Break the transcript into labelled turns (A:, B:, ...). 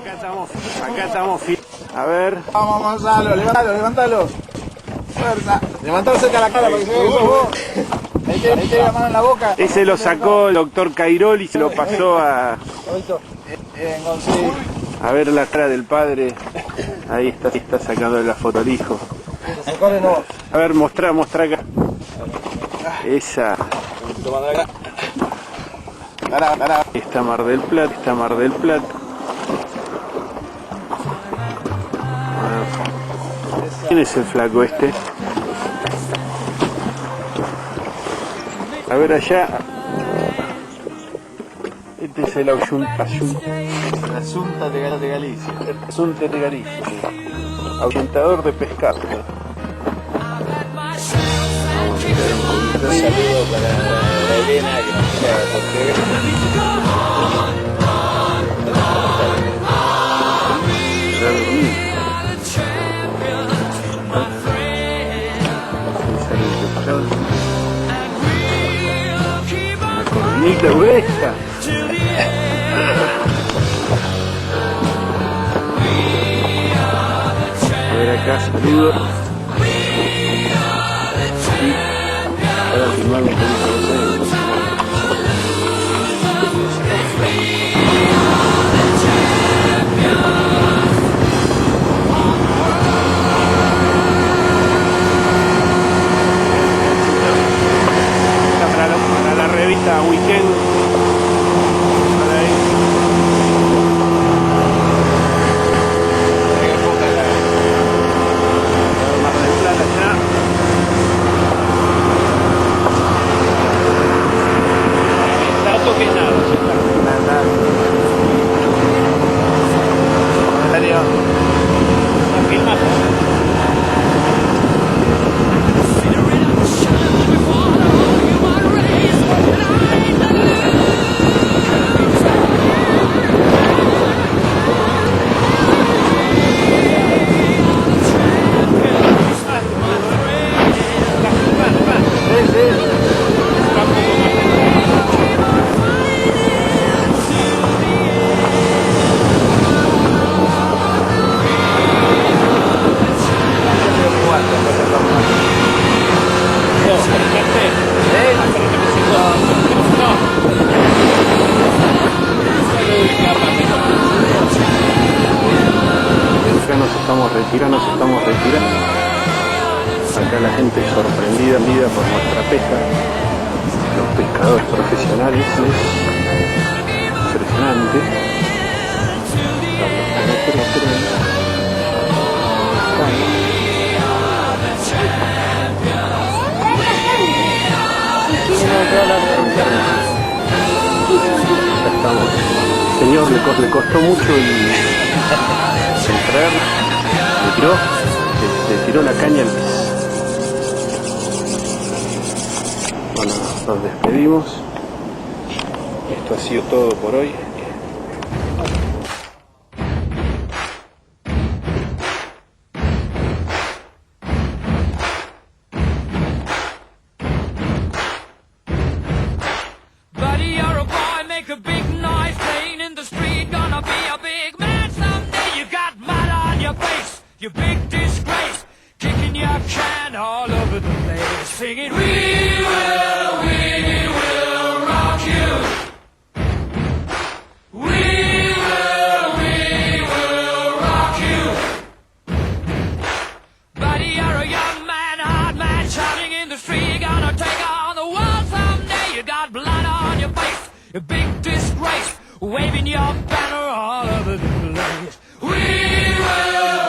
A: Acá estamos. A ver.
B: Vamos, Gonzalo, levántalo. Fuerza. Levantalo cerca de la cara para que se vea que sos vos. Ahí tiene la mano en la boca.
A: Ese lo sacó el doctor Cairol y se lo pasó a... A ver la cara del padre. Ahí está sacando la foto al hijo. A ver, mostrá acá. Esa. Está Mar del Plata. ¿Quién es el flaco este? A ver allá. Este es el Asunta de Galicia. Asunta de Galicia. Ahuyentador de pescado.
B: Un saludo para Elena que nos trae por TV.
A: Una corvinita gruesa. A ver acá, saludo. Para filmar un poquito de para la revista Weekend. Nos estamos retirando. Acá la gente sorprendida por nuestra pesca. Los pescadores profesionales. Impresionante. Acá estamos. Señor, le costó mucho el traer. Le tiró la caña al piso. Bueno, nos despedimos. Esto ha sido todo por hoy.
C: Buddy, you're a boy, make a big noise, playing in the street, gonna be a big man someday. You got mud on your face, you big disgrace, kicking your can all over the place, singing, we will rock you. We will rock you. Buddy, you're a young man, hard man, shouting in the street, gonna take on the world someday. You got blood on your face, a big disgrace, waving your banner all over the place. We will